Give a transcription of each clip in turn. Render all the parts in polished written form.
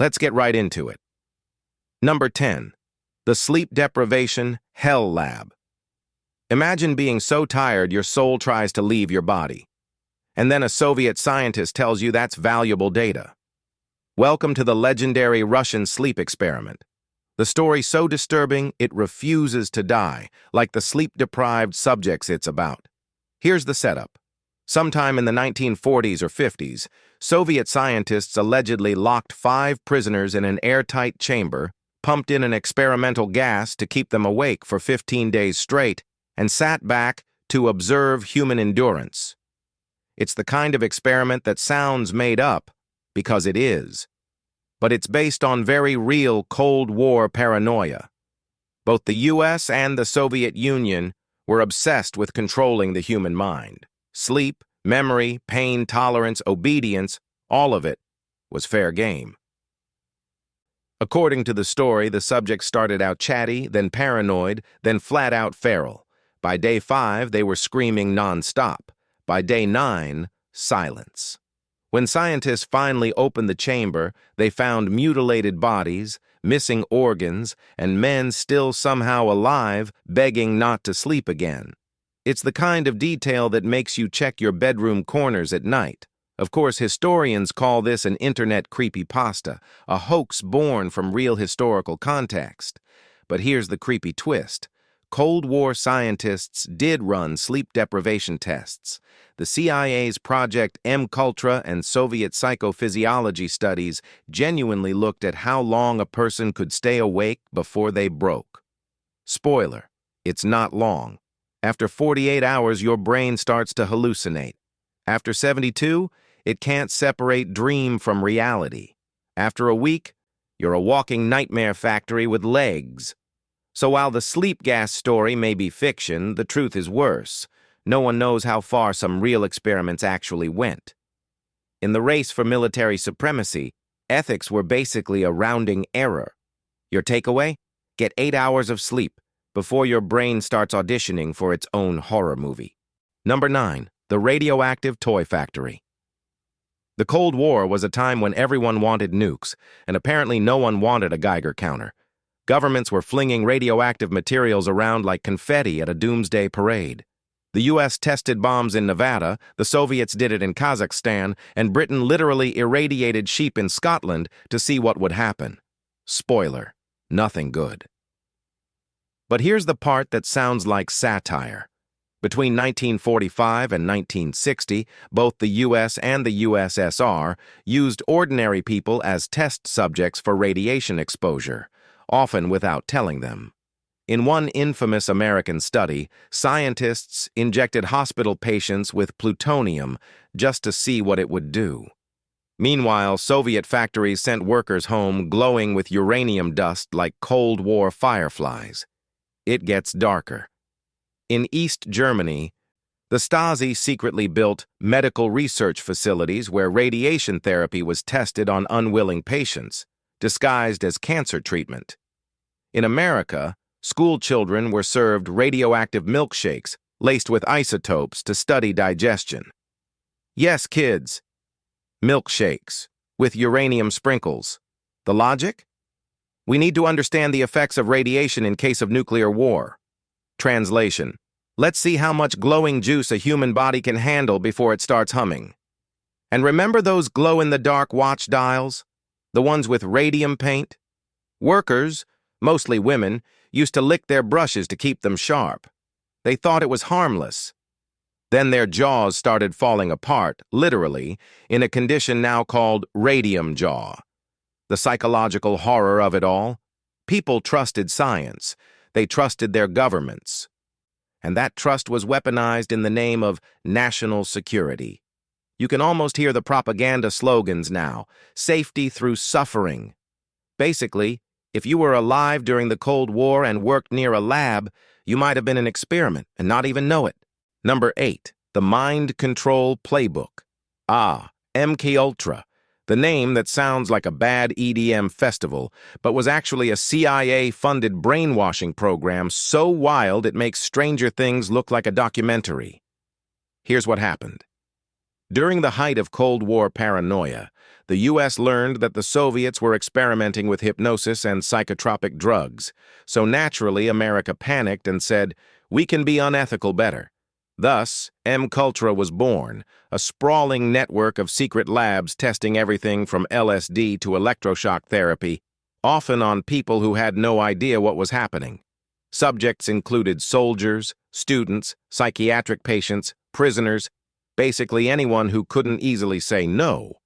Let's get right into it. Number 10. The Sleep Deprivation Hell Lab. Imagine being so tired your soul tries to leave your body. And then a Soviet scientist tells you that's valuable data. Welcome to the legendary Russian sleep experiment. The story so disturbing it refuses to die, like the sleep-deprived subjects it's about. Here's the setup. Sometime in the 1940s or 50s, Soviet scientists allegedly locked 5 prisoners in an airtight chamber, pumped in an experimental gas to keep them awake for 15 days straight, and sat back to observe human endurance. It's the kind of experiment that sounds made up, because it is. But it's based on very real Cold War paranoia. Both the US and the Soviet Union were obsessed with controlling the human mind. Sleep, memory, pain tolerance, obedience, all of it was fair game. According to the story, the subjects started out chatty, then paranoid, then flat-out feral. By day 5, they were screaming non-stop. By day 9, silence. When scientists finally opened the chamber, they found mutilated bodies, missing organs, and men still somehow alive, begging not to sleep again. It's the kind of detail that makes you check your bedroom corners at night. Of course, historians call this an internet creepypasta, a hoax born from real historical context. But here's the creepy twist. Cold War scientists did run sleep deprivation tests. The CIA's Project MKULTRA and Soviet psychophysiology studies genuinely looked at how long a person could stay awake before they broke. Spoiler, it's not long. After 48 hours, your brain starts to hallucinate. After 72, it can't separate dream from reality. After a week, you're a walking nightmare factory with legs. So while the sleep gas story may be fiction, the truth is worse. No one knows how far some real experiments actually went. In the race for military supremacy, ethics were basically a rounding error. Your takeaway? Get 8 hours of sleep before your brain starts auditioning for its own horror movie. Number 9. The Radioactive Toy Factory. The Cold War was a time when everyone wanted nukes, and apparently no one wanted a Geiger counter. Governments were flinging radioactive materials around like confetti at a doomsday parade. The U.S. tested bombs in Nevada, the Soviets did it in Kazakhstan, and Britain literally irradiated sheep in Scotland to see what would happen. Spoiler, nothing good. But here's the part that sounds like satire. Between 1945 and 1960, both the U.S. and the USSR used ordinary people as test subjects for radiation exposure, often without telling them. In one infamous American study, scientists injected hospital patients with plutonium just to see what it would do. Meanwhile, Soviet factories sent workers home glowing with uranium dust like Cold War fireflies. It gets darker. In East Germany, the Stasi secretly built medical research facilities where radiation therapy was tested on unwilling patients, disguised as cancer treatment. In America, school children were served radioactive milkshakes laced with isotopes to study digestion. Yes, kids, milkshakes with uranium sprinkles. The logic? We need to understand the effects of radiation in case of nuclear war. Translation: let's see how much glowing juice a human body can handle before it starts humming. And remember those glow-in-the-dark watch dials? The ones with radium paint? Workers, mostly women, used to lick their brushes to keep them sharp. They thought it was harmless. Then their jaws started falling apart, literally, in a condition now called radium jaw. The psychological horror of it all? People trusted science. They trusted their governments. And that trust was weaponized in the name of national security. You can almost hear the propaganda slogans now. Safety through suffering. Basically, if you were alive during the Cold War and worked near a lab, you might have been an experiment and not even know it. Number 8. The Mind Control Playbook. MKULTRA. The name that sounds like a bad EDM festival, but was actually a CIA-funded brainwashing program so wild it makes Stranger Things look like a documentary. Here's what happened. During the height of Cold War paranoia, the U.S. learned that the Soviets were experimenting with hypnosis and psychotropic drugs, so naturally America panicked and said, "We can be unethical better." Thus, MKULTRA was born, a sprawling network of secret labs testing everything from LSD to electroshock therapy, often on people who had no idea what was happening. Subjects included soldiers, students, psychiatric patients, prisoners, basically anyone who couldn't easily say no.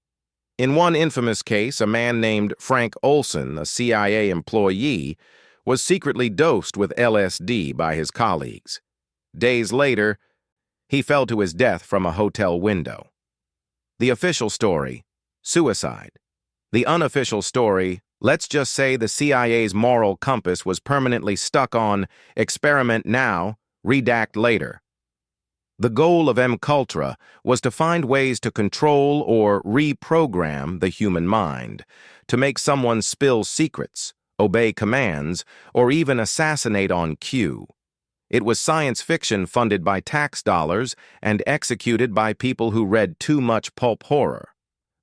In one infamous case, a man named Frank Olson, a CIA employee, was secretly dosed with LSD by his colleagues. Days later, he fell to his death from a hotel window. The official story: suicide. The unofficial story: let's just say the CIA's moral compass was permanently stuck on experiment now, redact later. The goal of MKULTRA was to find ways to control or reprogram the human mind, to make someone spill secrets, obey commands, or even assassinate on cue. It was science fiction funded by tax dollars and executed by people who read too much pulp horror.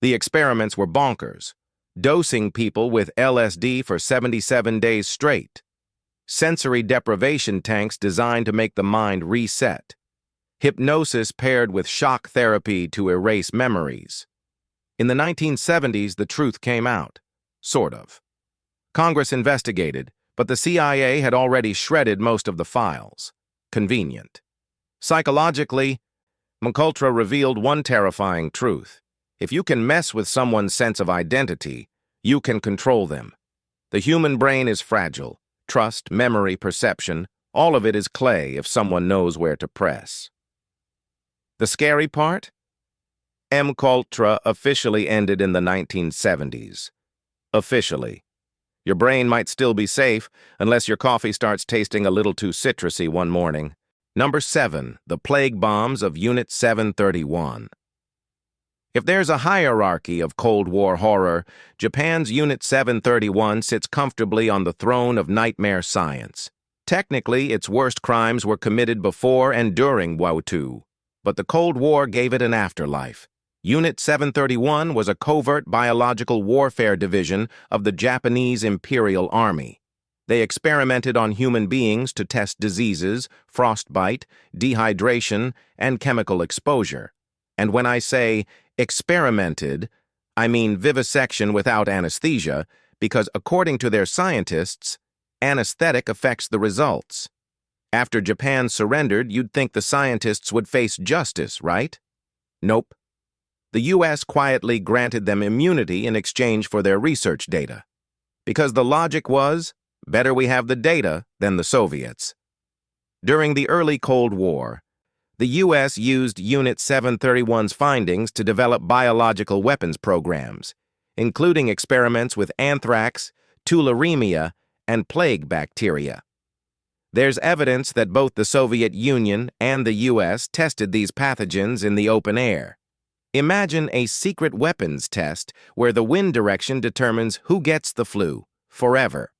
The experiments were bonkers. Dosing people with LSD for 77 days straight. Sensory deprivation tanks designed to make the mind reset. Hypnosis paired with shock therapy to erase memories. In the 1970s, the truth came out. Sort of. Congress investigated, but the CIA had already shredded most of the files. Convenient. Psychologically, MKULTRA revealed one terrifying truth. If you can mess with someone's sense of identity, you can control them. The human brain is fragile. Trust, memory, perception, all of it is clay if someone knows where to press. The scary part? MKULTRA officially ended in the 1970s. Officially. Your brain might still be safe unless your coffee starts tasting a little too citrusy one morning. Number 7. The Plague Bombs of Unit 731. If there's a hierarchy of Cold War horror, Japan's Unit 731 sits comfortably on the throne of nightmare science. Technically, its worst crimes were committed before and during WO2, but the Cold War gave it an afterlife. Unit 731 was a covert biological warfare division of the Japanese Imperial Army. They experimented on human beings to test diseases, frostbite, dehydration, and chemical exposure. And when I say experimented, I mean vivisection without anesthesia, because according to their scientists, anesthetic affects the results. After Japan surrendered, you'd think the scientists would face justice, right? Nope. The U.S. quietly granted them immunity in exchange for their research data. Because the logic was, better we have the data than the Soviets. During the early Cold War, the U.S. used Unit 731's findings to develop biological weapons programs, including experiments with anthrax, tularemia, and plague bacteria. There's evidence that both the Soviet Union and the U.S. tested these pathogens in the open air. Imagine a secret weapons test where the wind direction determines who gets the flu, forever.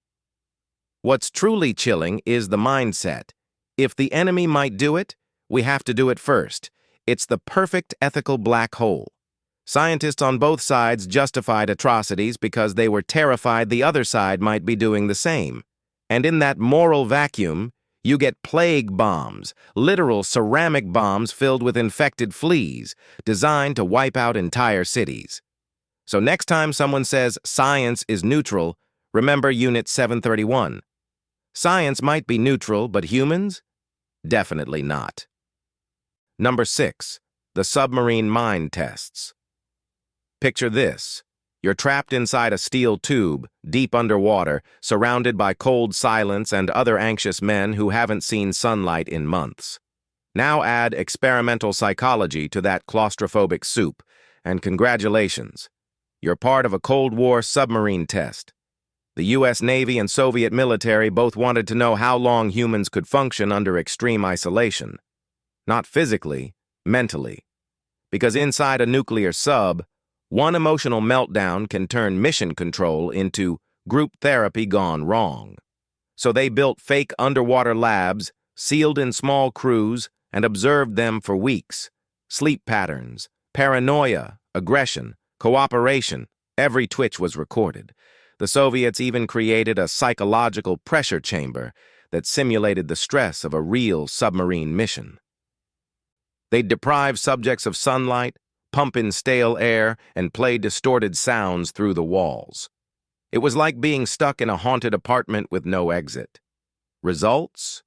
What's truly chilling is the mindset. If the enemy might do it, we have to do it first. It's the perfect ethical black hole. Scientists on both sides justified atrocities because they were terrified the other side might be doing the same. And in that moral vacuum, you get plague bombs, literal ceramic bombs filled with infected fleas, designed to wipe out entire cities. So next time someone says science is neutral, remember Unit 731. Science might be neutral, but humans? Definitely not. Number 6. The submarine mind tests. Picture this. You're trapped inside a steel tube, deep underwater, surrounded by cold silence and other anxious men who haven't seen sunlight in months. Now add experimental psychology to that claustrophobic soup, and congratulations. You're part of a Cold War submarine test. The U.S. Navy and Soviet military both wanted to know how long humans could function under extreme isolation. Not physically, mentally. Because inside a nuclear sub, one emotional meltdown can turn mission control into group therapy gone wrong. So they built fake underwater labs, sealed in small crews, and observed them for weeks. Sleep patterns, paranoia, aggression, cooperation, Every twitch was recorded. The Soviets even created a psychological pressure chamber that simulated the stress of a real submarine mission. They'd deprive subjects of sunlight, pump in stale air, and play distorted sounds through the walls. It was like being stuck in a haunted apartment with no exit. Results?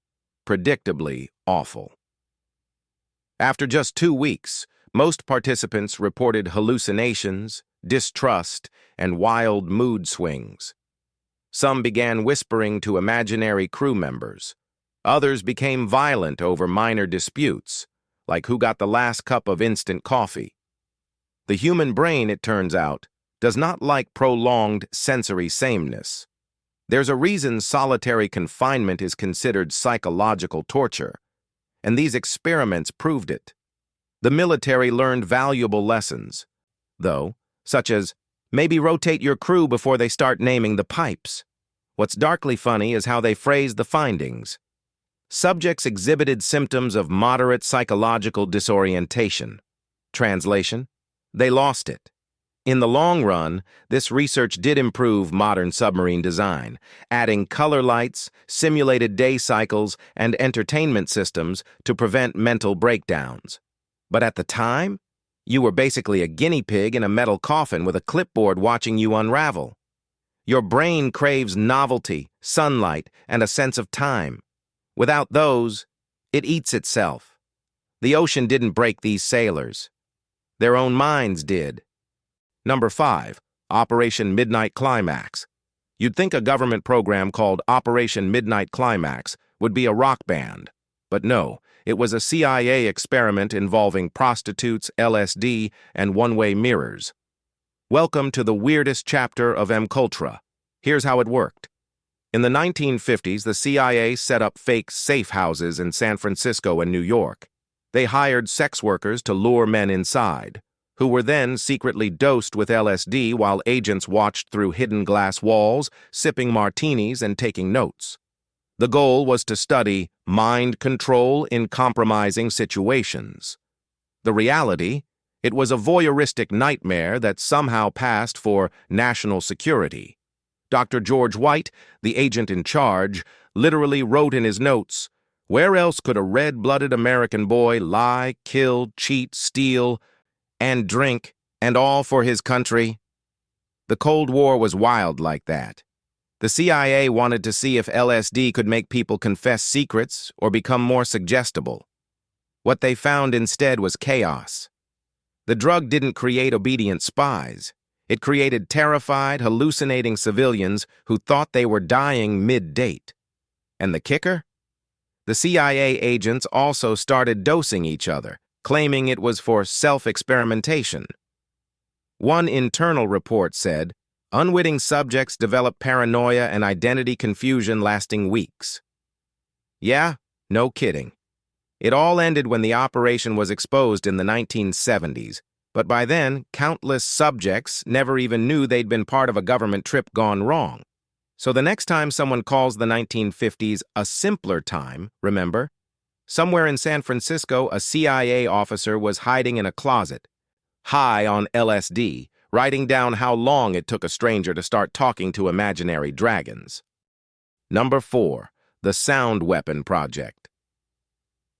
Predictably awful. After just 2 weeks, most participants reported hallucinations, distrust, and wild mood swings. Some began whispering to imaginary crew members. Others became violent over minor disputes, like who got the last cup of instant coffee. The human brain, it turns out, does not like prolonged sensory sameness. There's a reason solitary confinement is considered psychological torture, and these experiments proved it. The military learned valuable lessons, though, such as, maybe rotate your crew before they start naming the pipes. What's darkly funny is how they phrased the findings. Subjects exhibited symptoms of moderate psychological disorientation. Translation: they lost it. In the long run, this research did improve modern submarine design, adding color lights, simulated day cycles, and entertainment systems to prevent mental breakdowns. But at the time, you were basically a guinea pig in a metal coffin with a clipboard watching you unravel. Your brain craves novelty, sunlight, and a sense of time. Without those, it eats itself. The ocean didn't break these sailors. Their own minds did. Number 5, Operation Midnight Climax. You'd think a government program called Operation Midnight Climax would be a rock band. But no, it was a CIA experiment involving prostitutes, LSD, and one-way mirrors. Welcome to the weirdest chapter of MKULTRA. Here's how it worked. In the 1950s, the CIA set up fake safe houses in San Francisco and New York. They hired sex workers to lure men inside, who were then secretly dosed with LSD while agents watched through hidden glass walls, sipping martinis and taking notes. The goal was to study mind control in compromising situations. The reality? It was a voyeuristic nightmare that somehow passed for national security. Dr. George White, the agent in charge, literally wrote in his notes, "Where else could a red-blooded American boy lie, kill, cheat, steal, and drink, and all for his country?" The Cold War was wild like that. The CIA wanted to see if LSD could make people confess secrets or become more suggestible. What they found instead was chaos. The drug didn't create obedient spies. It created terrified, hallucinating civilians who thought they were dying mid-date. And the kicker? The CIA agents also started dosing each other, claiming it was for self-experimentation. One internal report said, unwitting subjects developed paranoia and identity confusion lasting weeks. Yeah, no kidding. It all ended when the operation was exposed in the 1970s, but by then, countless subjects never even knew they'd been part of a government trip gone wrong. So the next time someone calls the 1950s a simpler time, remember? Somewhere in San Francisco, a CIA officer was hiding in a closet, high on LSD, writing down how long it took a stranger to start talking to imaginary dragons. Number 4, the Sound Weapon Project.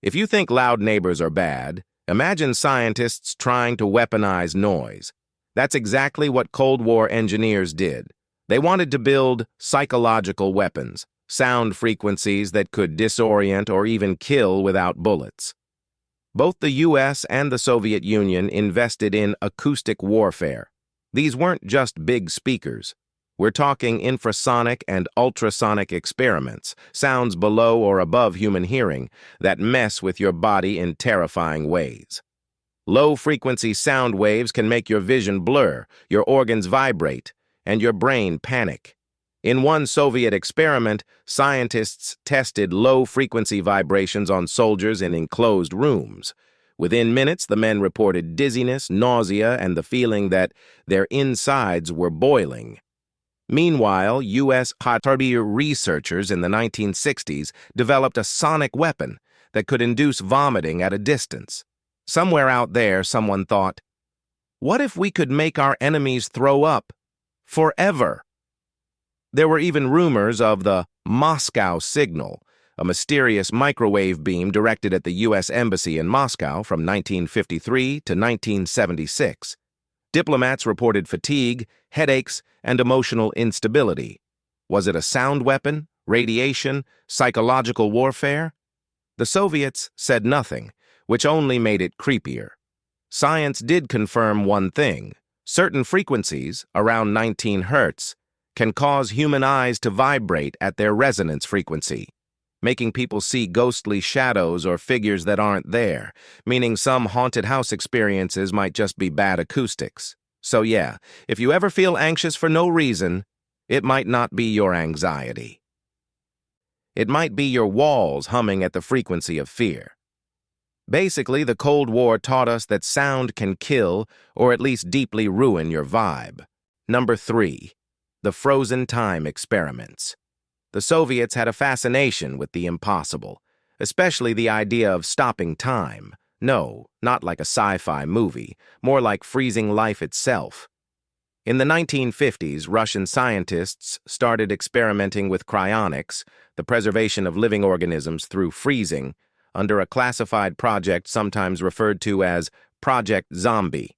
If you think loud neighbors are bad, imagine scientists trying to weaponize noise. That's exactly what Cold War engineers did. They wanted to build psychological weapons, sound frequencies that could disorient or even kill without bullets. Both the US and the Soviet Union invested in acoustic warfare. These weren't just big speakers. We're talking infrasonic and ultrasonic experiments, sounds below or above human hearing, that mess with your body in terrifying ways. Low-frequency sound waves can make your vision blur, your organs vibrate, and your brain panic. In one Soviet experiment, scientists tested low-frequency vibrations on soldiers in enclosed rooms. Within minutes, the men reported dizziness, nausea, and the feeling that their insides were boiling. Meanwhile, U.S. Paranoia researchers in the 1960s developed a sonic weapon that could induce vomiting at a distance. Somewhere out there, someone thought, What if we could make our enemies throw up forever? There were even rumors of the Moscow signal, a mysterious microwave beam directed at the U.S. Embassy in Moscow from 1953 to 1976. Diplomats reported fatigue, headaches, and emotional instability. Was it a sound weapon, radiation, psychological warfare? The Soviets said nothing, which only made it creepier. Science did confirm one thing: certain frequencies, around 19 hertz, can cause human eyes to vibrate at their resonance frequency, making people see ghostly shadows or figures that aren't there, meaning some haunted house experiences might just be bad acoustics. So yeah, if you ever feel anxious for no reason, it might not be your anxiety. It might be your walls humming at the frequency of fear. Basically, the Cold War taught us that sound can kill or at least deeply ruin your vibe. Number 3. The frozen time experiments. The Soviets had a fascination with the impossible, especially the idea of stopping time. No, not like a sci-fi movie, more like freezing life itself. In the 1950s, Russian scientists started experimenting with cryonics, the preservation of living organisms through freezing, under a classified project sometimes referred to as Project Zombie.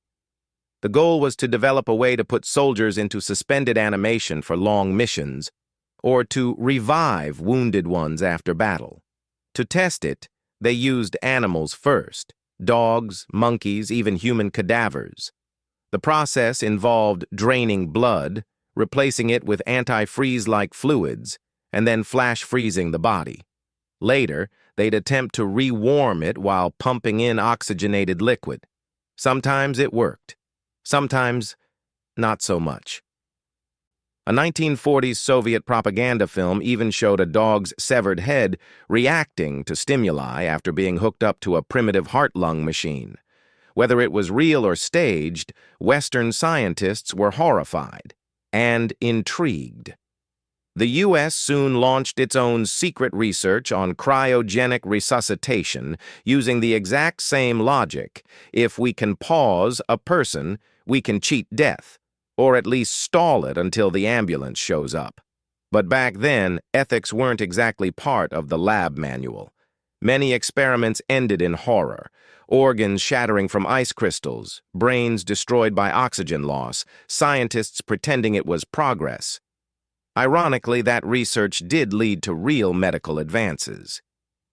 The goal was to develop a way to put soldiers into suspended animation for long missions, or to revive wounded ones after battle. To test it, they used animals first: dogs, monkeys, even human cadavers. The process involved draining blood, replacing it with anti-freeze-like fluids, and then flash freezing the body. Later, they'd attempt to re-warm it while pumping in oxygenated liquid. Sometimes it worked. Sometimes, not so much. A 1940s Soviet propaganda film even showed a dog's severed head reacting to stimuli after being hooked up to a primitive heart-lung machine. Whether it was real or staged, Western scientists were horrified and intrigued. The U.S. soon launched its own secret research on cryogenic resuscitation using the exact same logic. If we can pause a person, we can cheat death, or at least stall it until the ambulance shows up. But back then, ethics weren't exactly part of the lab manual. Many experiments ended in horror: organs shattering from ice crystals, brains destroyed by oxygen loss, scientists pretending it was progress. Ironically, that research did lead to real medical advances.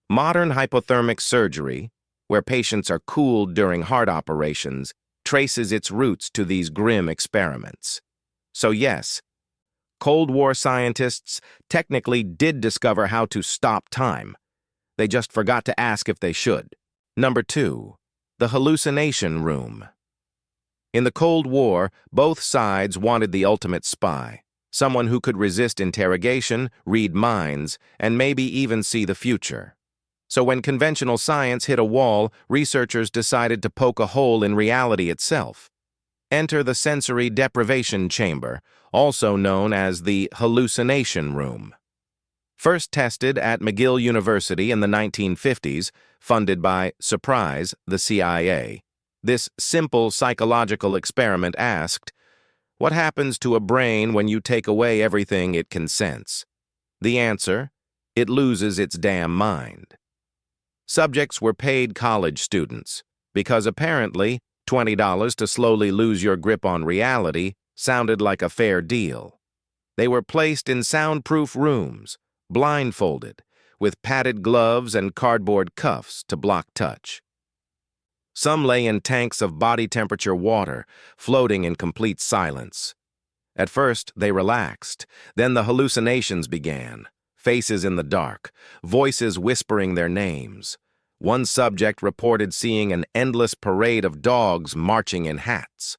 Modern hypothermic surgery, where patients are cooled during heart operations, traces its roots to these grim experiments. So yes, Cold War scientists technically did discover how to stop time. They just forgot to ask if they should. Number 2. The Hallucination Room. In the Cold War, both sides wanted the ultimate spy, someone who could resist interrogation, read minds, and maybe even see the future. So when conventional science hit a wall, researchers decided to poke a hole in reality itself. Enter the sensory deprivation chamber, also known as the Hallucination Room. First tested at McGill University in the 1950s, funded by, surprise, the CIA. This simple psychological experiment asked, what happens to a brain when you take away everything it can sense? The answer: it loses its damn mind. Subjects were paid college students, because apparently $20 to slowly lose your grip on reality sounded like a fair deal. They were placed in soundproof rooms, blindfolded, with padded gloves and cardboard cuffs to block touch. Some lay in tanks of body temperature water, floating in complete silence. At first, they relaxed. Then the hallucinations began. Faces in the dark, voices whispering their names. One subject reported seeing an endless parade of dogs marching in hats.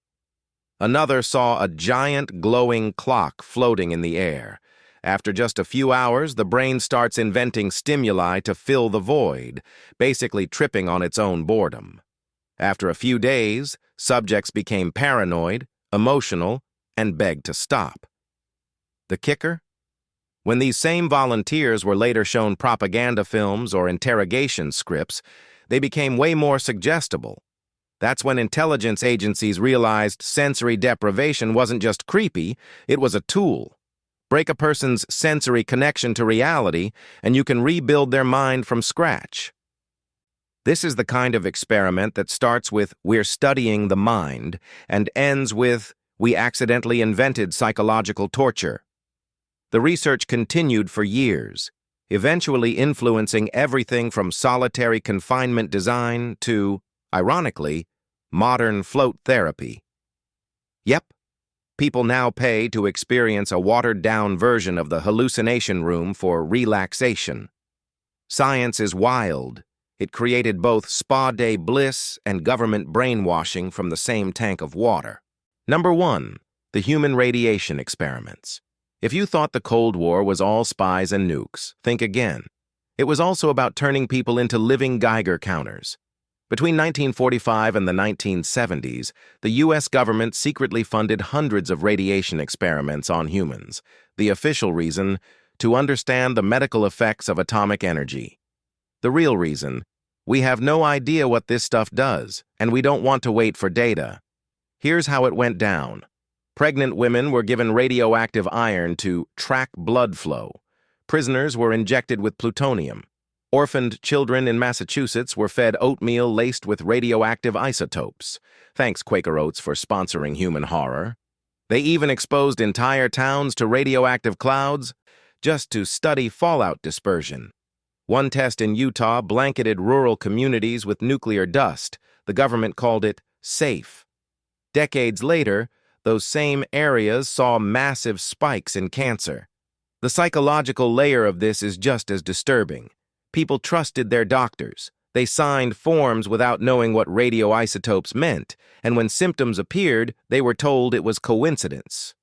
Another saw a giant glowing clock floating in the air. After just a few hours, the brain starts inventing stimuli to fill the void, basically tripping on its own boredom. After a few days, subjects became paranoid, emotional, and begged to stop. The kicker? When these same volunteers were later shown propaganda films or interrogation scripts, they became way more suggestible. That's when intelligence agencies realized sensory deprivation wasn't just creepy, it was a tool. Break a person's sensory connection to reality, and you can rebuild their mind from scratch. This is the kind of experiment that starts with "we're studying the mind" and ends with "we accidentally invented psychological torture." The research continued for years, eventually influencing everything from solitary confinement design to, ironically, modern float therapy. Yep, people now pay to experience a watered-down version of the Hallucination Room for relaxation. Science is wild. It created both spa-day bliss and government brainwashing from the same tank of water. Number 1. The human radiation experiments. If you thought the Cold War was all spies and nukes, think again. It was also about turning people into living Geiger counters. Between 1945 and the 1970s, the U.S. government secretly funded hundreds of radiation experiments on humans. The official reason: to understand the medical effects of atomic energy. The real reason: we have no idea what this stuff does, and we don't want to wait for data. Here's how it went down. Pregnant women were given radioactive iron to track blood flow. Prisoners were injected with plutonium. Orphaned children in Massachusetts were fed oatmeal laced with radioactive isotopes. Thanks, Quaker Oats, for sponsoring human horror. They even exposed entire towns to radioactive clouds just to study fallout dispersion. One test in Utah blanketed rural communities with nuclear dust. The government called it safe. Decades later, those same areas saw massive spikes in cancer. The psychological layer of this is just as disturbing. People trusted their doctors. They signed forms without knowing what radioisotopes meant, and when symptoms appeared, they were told it was coincidence.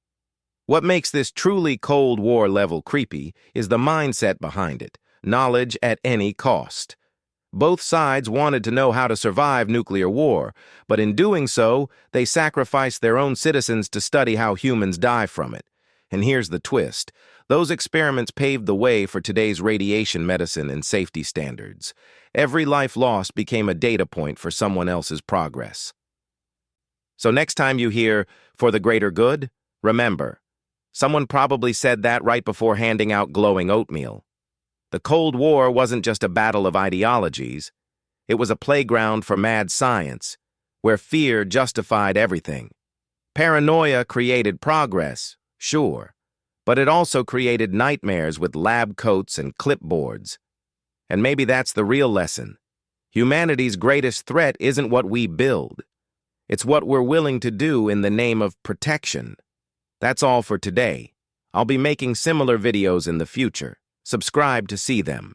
What makes this truly Cold War level creepy is the mindset behind it: knowledge at any cost. Both sides wanted to know how to survive nuclear war, but in doing so, they sacrificed their own citizens to study how humans die from it. And here's the twist: those experiments paved the way for today's radiation medicine and safety standards. Every life lost became a data point for someone else's progress. So next time you hear "for the greater good," remember, someone probably said that right before handing out glowing oatmeal. The Cold War wasn't just a battle of ideologies. It was a playground for mad science, where fear justified everything. Paranoia created progress, sure, but it also created nightmares with lab coats and clipboards. And maybe that's the real lesson. Humanity's greatest threat isn't what we build. It's what we're willing to do in the name of protection. That's all for today. I'll be making similar videos in the future. Subscribe to see them.